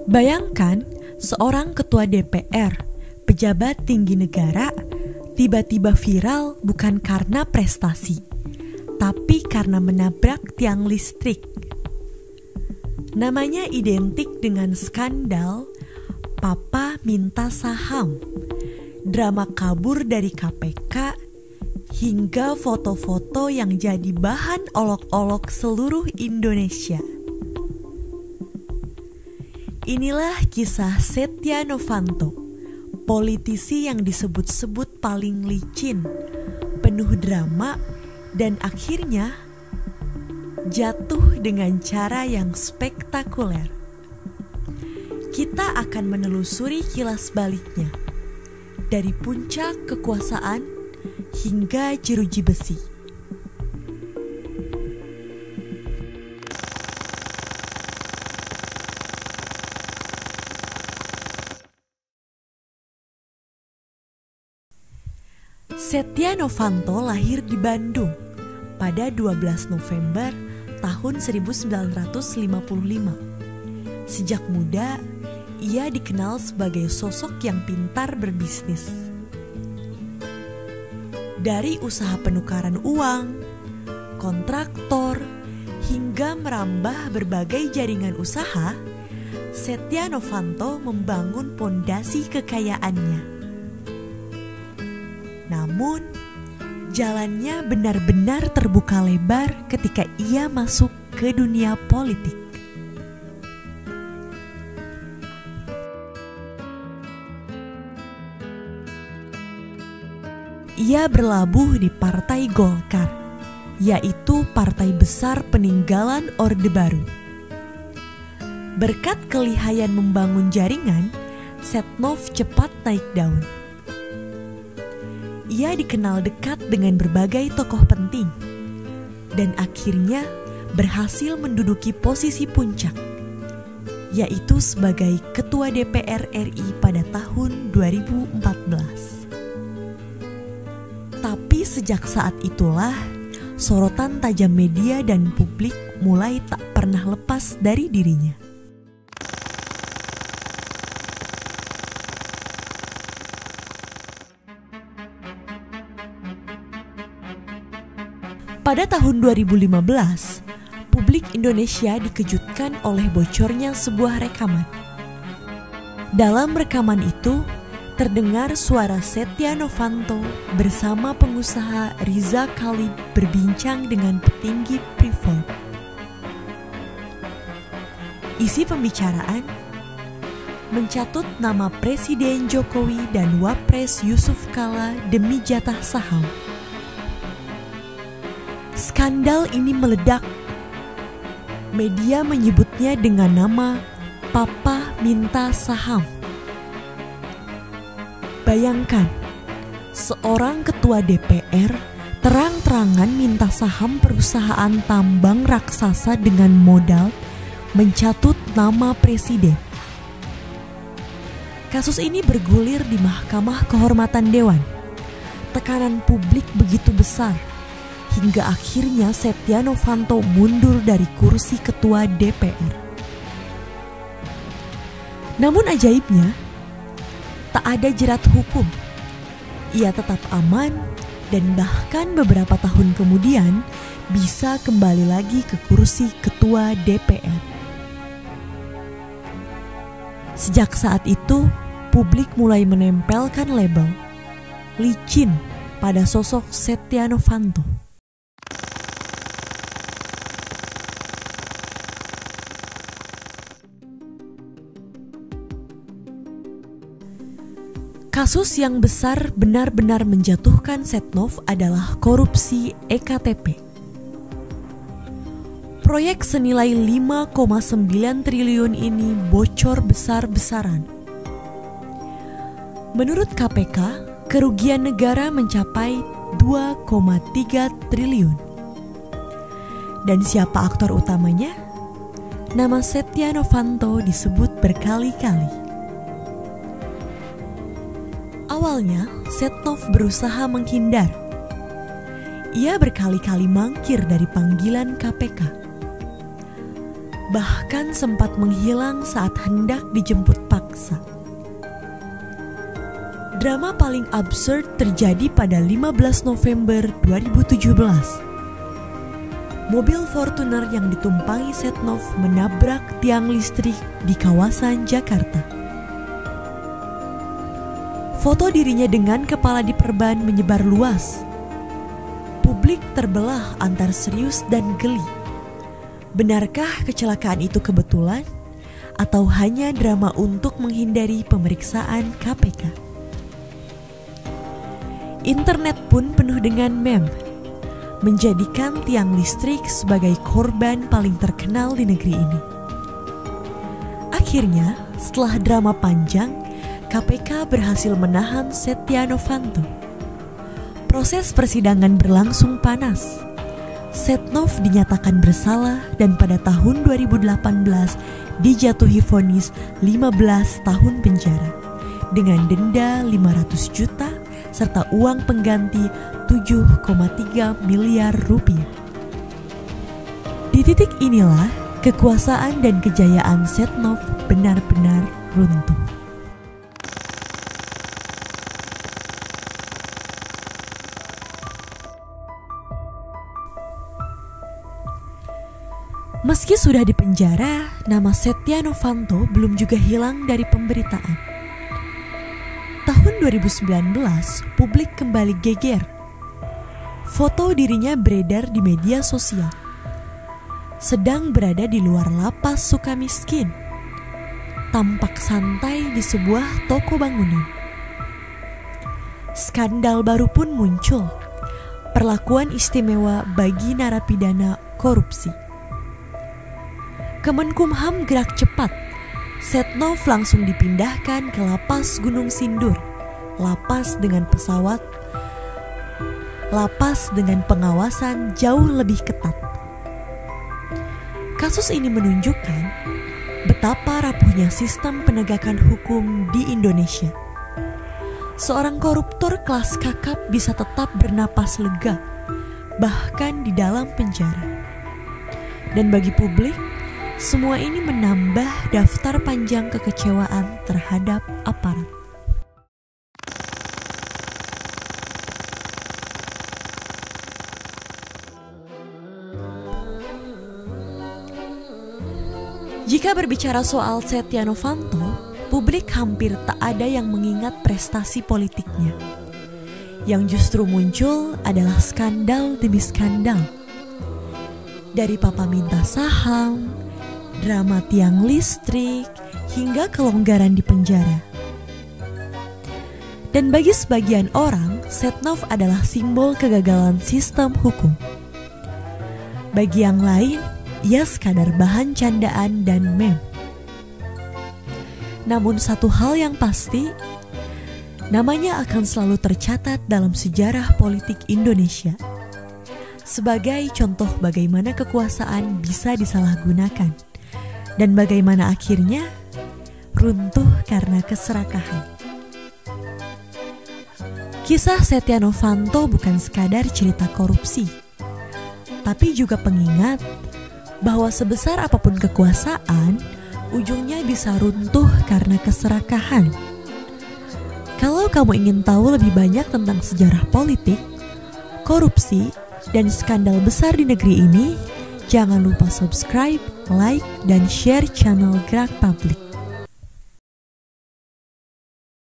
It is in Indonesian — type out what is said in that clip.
Bayangkan seorang ketua DPR, pejabat tinggi negara, tiba-tiba viral bukan karena prestasi, tapi karena menabrak tiang listrik. Namanya identik dengan skandal Papa minta saham, drama kabur dari KPK, hingga foto-foto yang jadi bahan olok-olok seluruh Indonesia. Inilah kisah Setia Novanto, politisi yang disebut-sebut paling licin, penuh drama, dan akhirnya jatuh dengan cara yang spektakuler. Kita akan menelusuri kilas baliknya, dari puncak kekuasaan hingga jeruji besi. Setia Novanto lahir di Bandung pada 12 November tahun 1955. Sejak muda, ia dikenal sebagai sosok yang pintar berbisnis. Dari usaha penukaran uang, kontraktor, hingga merambah berbagai jaringan usaha, Setia Novanto membangun pondasi kekayaannya. Namun, jalannya benar-benar terbuka lebar ketika ia masuk ke dunia politik. Ia berlabuh di Partai Golkar, yaitu partai besar peninggalan Orde Baru. Berkat kelihayan membangun jaringan, Setnov cepat naik daun. Ia dikenal dekat dengan berbagai tokoh penting dan akhirnya berhasil menduduki posisi puncak, yaitu sebagai Ketua DPR RI pada tahun 2014. Tapi sejak saat itulah sorotan tajam media dan publik mulai tak pernah lepas dari dirinya. Pada tahun 2015, publik Indonesia dikejutkan oleh bocornya sebuah rekaman. Dalam rekaman itu, terdengar suara Setia Novanto bersama pengusaha Riza Khalid berbincang dengan petinggi Freeport. Isi pembicaraan mencatut nama Presiden Jokowi dan Wapres Yusuf Kala demi jatah saham. Skandal ini meledak. Media menyebutnya dengan nama Papa minta saham. Bayangkan, seorang ketua DPR terang-terangan minta saham perusahaan tambang raksasa dengan modal mencatut nama presiden. Kasus ini bergulir di Mahkamah Kehormatan Dewan. Tekanan publik begitu besar hingga akhirnya Setia Novanto mundur dari kursi ketua DPR. Namun ajaibnya, tak ada jerat hukum. Ia tetap aman dan bahkan beberapa tahun kemudian bisa kembali lagi ke kursi ketua DPR. Sejak saat itu, publik mulai menempelkan label licin pada sosok Setia Novanto. Kasus yang besar benar-benar menjatuhkan Setnov adalah korupsi EKTP. Proyek senilai 5,9 triliun ini bocor besar-besaran. Menurut KPK, kerugian negara mencapai 2,3 triliun. Dan siapa aktor utamanya? Nama Setia Novanto disebut berkali-kali. Awalnya, Setnov berusaha menghindar. Ia berkali-kali mangkir dari panggilan KPK. bahkan sempat menghilang saat hendak dijemput paksa. Drama paling absurd terjadi pada 15 November 2017. Mobil Fortuner yang ditumpangi Setnov menabrak tiang listrik di kawasan Jakarta. Foto dirinya dengan kepala diperban menyebar luas. Publik terbelah antar serius dan geli. Benarkah kecelakaan itu kebetulan atau hanya drama untuk menghindari pemeriksaan KPK? Internet pun penuh dengan meme, menjadikan tiang listrik sebagai korban paling terkenal di negeri ini. Akhirnya, setelah drama panjang, KPK berhasil menahan Setia Novanto. Proses persidangan berlangsung panas. Setnov dinyatakan bersalah dan pada tahun 2018 dijatuhi vonis 15 tahun penjara dengan denda 500 juta serta uang pengganti 7,3 miliar rupiah. Di titik inilah kekuasaan dan kejayaan Setnov benar-benar runtuh. Meski sudah dipenjara, nama Setia Novanto belum juga hilang dari pemberitaan. Tahun 2019, publik kembali geger. Foto dirinya beredar di media sosial. Sedang berada di luar lapas Sukamiskin. Tampak santai di sebuah toko bangunan. Skandal baru pun muncul. Perlakuan istimewa bagi narapidana korupsi. Kemenkumham gerak cepat. Setnov langsung dipindahkan ke lapas Gunung Sindur, lapas dengan pengawasan jauh lebih ketat. Kasus ini menunjukkan betapa rapuhnya sistem penegakan hukum di Indonesia. Seorang koruptor kelas kakap bisa tetap bernapas lega, bahkan di dalam penjara. Dan bagi publik, semua ini menambah daftar panjang kekecewaan terhadap aparat. Jika berbicara soal Setia Novanto, publik hampir tak ada yang mengingat prestasi politiknya. Yang justru muncul adalah skandal demi skandal. Dari papa minta saham, drama tiang listrik, hingga kelonggaran di penjara. Dan bagi sebagian orang, Setnov adalah simbol kegagalan sistem hukum. Bagi yang lain, ia sekadar bahan candaan dan meme. Namun satu hal yang pasti, namanya akan selalu tercatat dalam sejarah politik Indonesia sebagai contoh bagaimana kekuasaan bisa disalahgunakan dan bagaimana akhirnya runtuh karena keserakahan. Kisah Setia Novanto bukan sekadar cerita korupsi, tapi juga pengingat bahwa sebesar apapun kekuasaan, ujungnya bisa runtuh karena keserakahan. Kalau kamu ingin tahu lebih banyak tentang sejarah politik, korupsi, dan skandal besar di negeri ini, jangan lupa subscribe, like, dan share channel Gerak Publik.